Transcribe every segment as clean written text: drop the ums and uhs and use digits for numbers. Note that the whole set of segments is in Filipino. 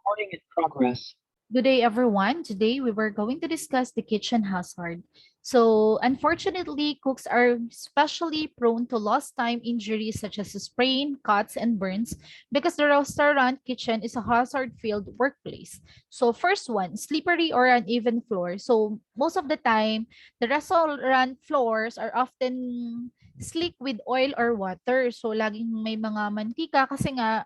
Recording in progress. Good day, everyone. Today we were going to discuss the kitchen hazard. So, unfortunately, cooks are especially prone to lost time injuries such as sprain, cuts, and burns because the restaurant kitchen is a hazard-filled workplace. So, first one, slippery or uneven floor. So, most of the time, the restaurant floors are often slick with oil or water. So, laging may mga mantika kasi nga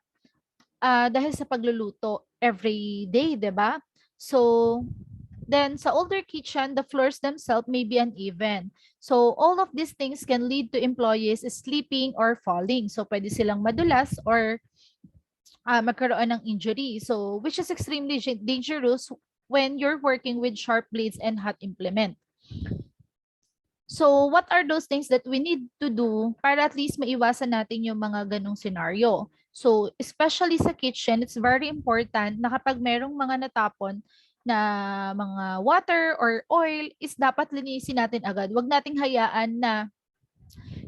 dahil sa pagluluto every day, 'di ba? So, then sa older kitchen, the floors themselves may be uneven. So, all of these things can lead to employees sleeping or falling. So, pwede silang madulas or magkaroon ng injury. So, which is extremely dangerous when you're working with sharp blades and hot implement. So, what are those things that we need to do para at least maiwasan natin yung mga ganong scenario? So, especially sa kitchen, it's very important na kapag merong mga natapon na mga water or oil, is dapat linisin natin agad. Huwag nating hayaan na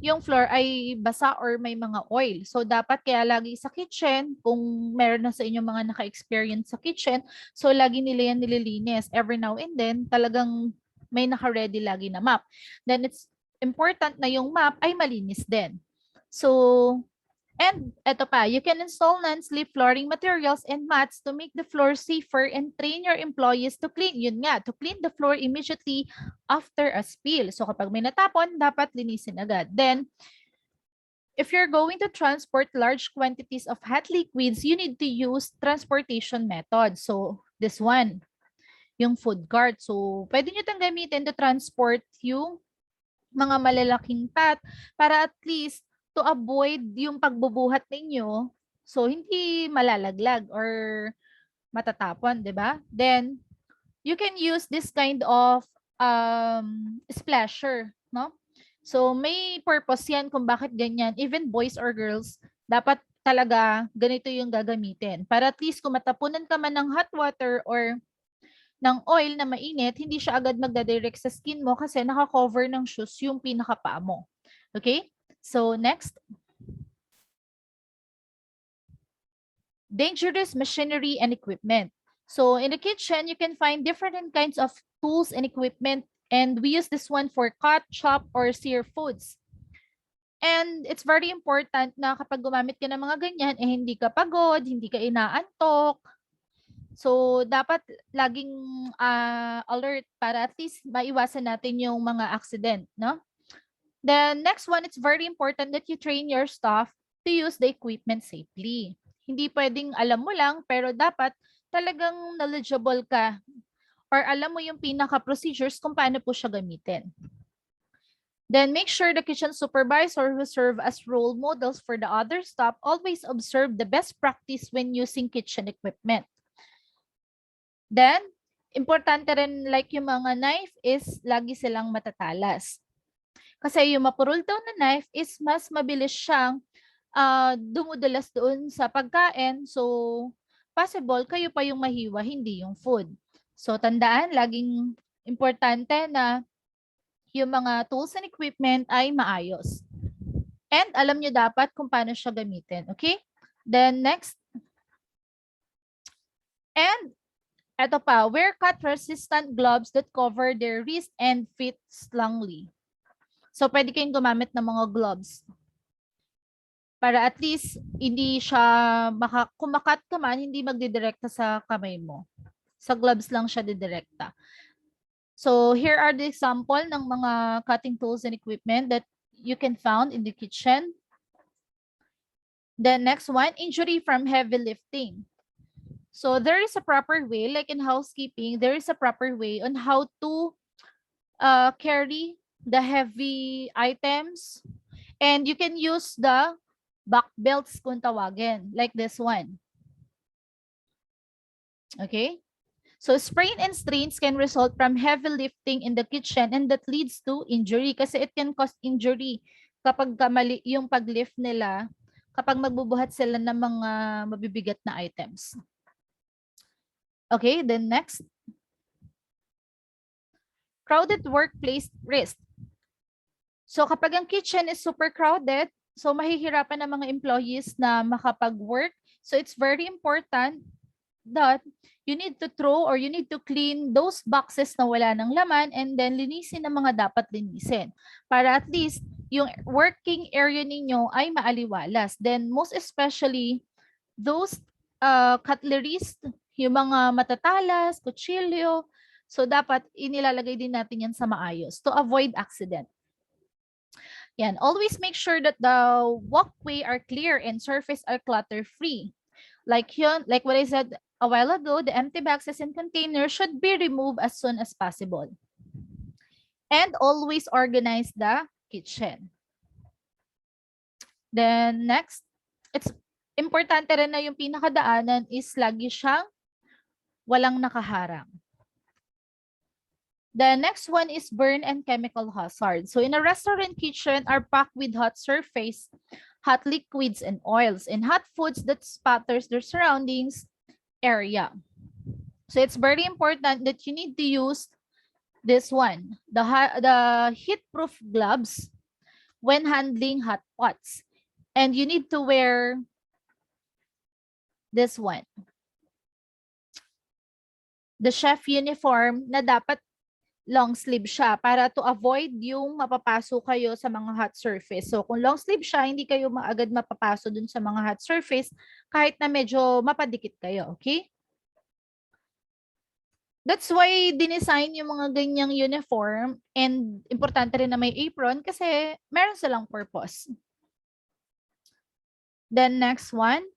yung floor ay basa or may mga oil. So, dapat kaya lagi sa kitchen, kung meron na sa inyo mga naka-experience sa kitchen, so lagi nila yan nililinis. Every now and then, talagang may naka-ready lagi na map. Then it's important na yung map ay malinis din. So, and eto pa, you can install non-slip flooring materials and mats to make the floor safer and train your employees to clean. Yun nga, to clean the floor immediately after a spill. So kapag may natapon, dapat linisin agad. Then, if you're going to transport large quantities of hot liquids, you need to use transportation methods. So, this one, yung food cart. So, pwede nyo itong gamitin to transport yung mga malalaking pot para at least to avoid yung pagbubuhat ninyo. So, hindi malalaglag or matatapon, di ba? Then, you can use this kind of splasher, no? So, may purpose yan kung bakit ganyan. Even boys or girls, dapat talaga ganito yung gagamitin. Para at least kung matapunan ka man ng hot water or ng oil na mainit, hindi siya agad magdadirect sa skin mo kasi naka-cover ng shoes yung pinakapaa mo. Okay? So, next. Dangerous machinery and equipment. So, in the kitchen, you can find different kinds of tools and equipment, and we use this one for cut, chop, or sear foods. And it's very important na kapag gumamit ka ng mga ganyan, hindi ka pagod, hindi ka inaantok. So, dapat laging alert para at least maiwasan natin yung mga accident, no? The next one, it's very important that you train your staff to use the equipment safely. Hindi pwedeng alam mo lang, pero dapat talagang knowledgeable ka or alam mo yung pinaka-procedures kung paano po siya gamitin. Then make sure the kitchen supervisor who serve as role models for the other staff always observe the best practice when using kitchen equipment. Then, importante rin like yung mga knife is lagi silang matatalas. Kasi yung mapurol daw na knife is mas mabilis siyang dumudulas doon sa pagkain. So, possible kayo pa yung mahiwa, hindi yung food. So, tandaan, laging importante na yung mga tools and equipment ay maayos. And alam nyo dapat kung paano siya gamitin. Okay? Then, next. And, eto pa, wear cut-resistant gloves that cover their wrist and feet strongly. So, pwede kayong gumamit ng mga gloves. Para at least, hindi siya, kumakat ka man, hindi magdidirekta sa kamay mo. Sa gloves lang siya didirekta. So, here are the example ng mga cutting tools and equipment that you can found in the kitchen. The next one, injury from heavy lifting. So, there is a proper way, like in housekeeping, there is a proper way on how to carry the heavy items. And you can use the back belts kung tawagin, like this one. Okay? So, sprain and strains can result from heavy lifting in the kitchen and that leads to injury kasi it can cause injury kapag mali yung pag-lift nila kapag magbubuhat sila ng mga mabibigat na items. Okay, then next. Crowded workplace risk. So, kapag ang kitchen is super crowded, so mahihirapan ng mga employees na makapag-work. So, it's very important that, you need to throw or you need to clean those boxes na wala ng laman and then linisin ang mga dapat linisin. Para at least yung working area ninyo ay maaliwalas. Then most especially those cutleries, yung mga matatalas, kutsilyo, so dapat inilalagay din natin yan sa maayos to avoid accident. Yan, always make sure that the walkway are clear and surface are clutter-free. Like what I said a while ago, the empty boxes and containers should be removed as soon as possible. And always organize the kitchen. Then next, it's importante rin na yung pinakadaanan is lagi siyang walang nakaharang. The next one is burn and chemical hazard. So in a restaurant kitchen are packed with hot surface, hot liquids and oils, and hot foods that spatters their surroundings area. So it's very important that you need to use this one, the heat-proof gloves when handling hot pots. And you need to wear this one, the chef uniform na dapat long sleeve siya para to avoid yung mapapasok kayo sa mga hot surface. So kung long sleeve siya, hindi kayo maagad mapapasok dun sa mga hot surface kahit na medyo mapadikit kayo, okay? That's why dinesign yung mga ganyang uniform and importante rin na may apron kasi meron silang purpose. Then next one,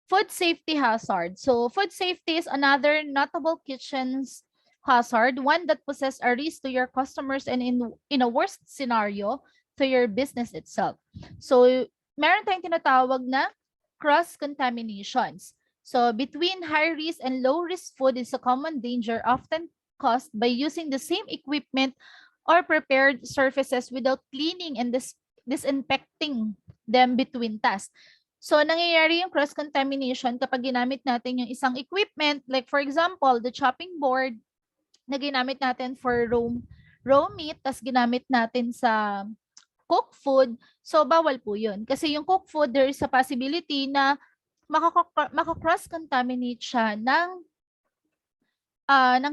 food safety hazard. So food safety is another notable kitchen's hazard, one that poses a risk to your customers and in a worst scenario to your business itself. So meron tayong tinatawag na cross-contaminations. So between high-risk and low-risk food is a common danger often caused by using the same equipment or prepared surfaces without cleaning and disinfecting them between tasks. So nangyayari yung cross-contamination kapag ginamit natin yung isang equipment, like for example, the chopping board, na ginamit natin for raw meat, tas ginamit natin sa cooked food, so bawal po yun. Kasi yung cooked food, there is a possibility na makakross-contaminate siya ng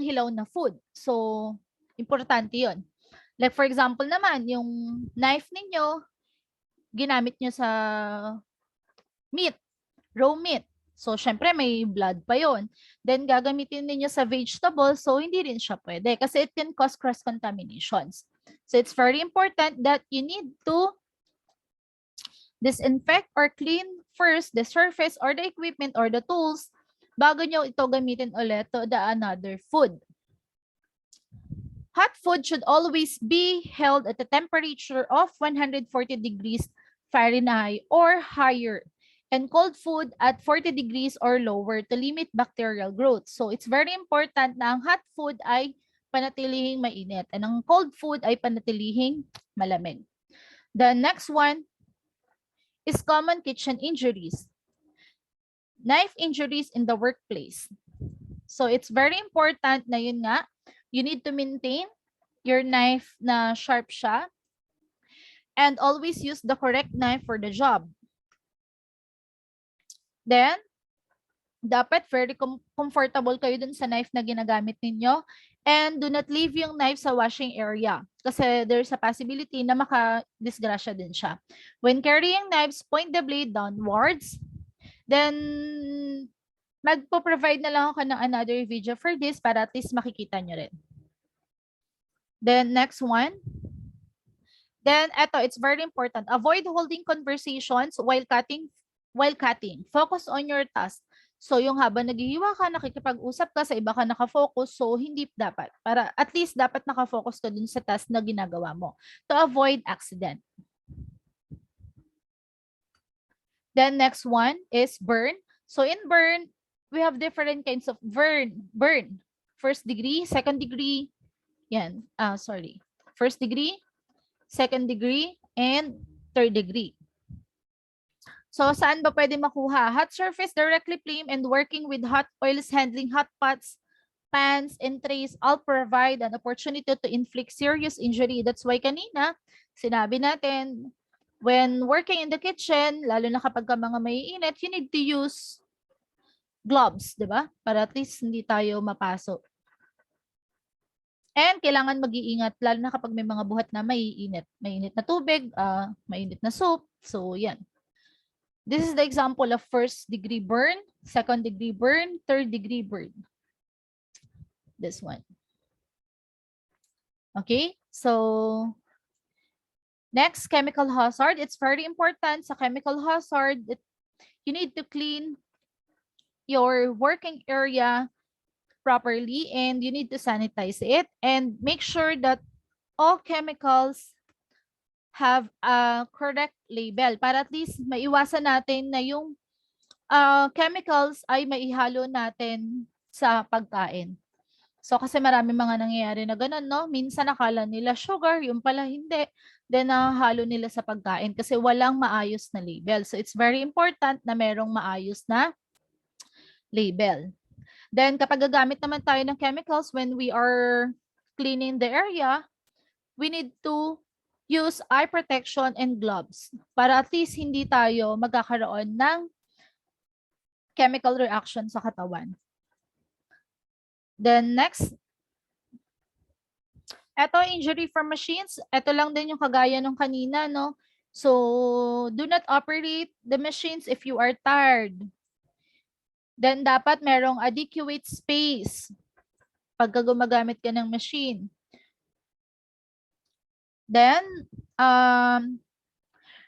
hilaw na food. So, importante yun. Like for example naman, yung knife ninyo, ginamit nyo sa meat, raw meat. So, syempre, may blood pa yon. Then, gagamitin ninyo sa vegetable, so hindi rin siya pwede kasi it can cause cross-contaminations. So, it's very important that you need to disinfect or clean first the surface or the equipment or the tools bago nyo ito gamitin ulit to the another food. Hot food should always be held at a temperature of 140 degrees Fahrenheit or higher, and cold food at 40 degrees or lower to limit bacterial growth. So it's very important na ang hot food ay panatilihing mainit and ang cold food ay panatilihing malamig. The next one is common kitchen injuries. Knife injuries in the workplace. So it's very important na yun nga, you need to maintain your knife na sharp siya and always use the correct knife for the job. Then, dapat very comfortable kayo dun sa knife na ginagamit ninyo and do not leave yung knife sa washing area kasi there's a possibility na makadisgrasya din siya. When carrying knives, point the blade downwards. Then, magpo-provide na lang ako ng another video for this para at least makikita nyo rin. Then, next one. Then, it's very important. Avoid holding conversations while cutting. Focus on your task. So, yung habang naghihiwa ka, nakikipag-usap ka, sa iba ka nakafocus, so hindi dapat. Para at least dapat nakafocus ka dun sa task na ginagawa mo to avoid accident. Then next one is burn. So in burn, we have different kinds of burn. First degree, second degree, first degree, second degree, and third degree. So, saan ba pwede makuha? Hot surface, directly flame, and working with hot oils, handling hot pots, pans, and trays all provide an opportunity to inflict serious injury. That's why kanina, sinabi natin, when working in the kitchen, lalo na kapag ka mga maiinit, you need to use gloves, di ba? Para at least hindi tayo mapasok. And kailangan mag-iingat, lalo na kapag may mga buhat na maiinit. Mainit na tubig, mainit na soup. So, yan. This is the example of first degree burn, second degree burn, third degree burn. This one. Okay, so next, chemical hazard. It's very important sa chemical hazard that you need to clean your working area properly and you need to sanitize it and make sure that all chemicals have a correct label para at least maiwasan natin na yung chemicals ay maihalo natin sa pagkain. So kasi marami mga nangyayari na ganun, no? Minsan nakala nila sugar, yung pala hindi. Then nahalo nila sa pagkain kasi walang maayos na label. So it's very important na merong maayos na label. Then kapag gagamit naman tayo ng chemicals when we are cleaning the area, we need to use eye protection and gloves para at least hindi tayo magkakaroon ng chemical reaction sa katawan. Then next, eto injury from machines. Eto lang din yung kagaya nung kanina, no? So, do not operate the machines if you are tired. Then dapat merong adequate space pagka gumagamit ka ng machine. Then,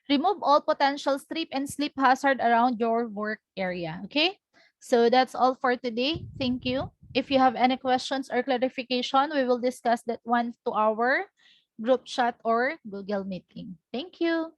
remove all potential trip and slip hazard around your work area. Okay? So that's all for today. Thank you. If you have any questions or clarification, we will discuss that one to our group chat or Google meeting. Thank you.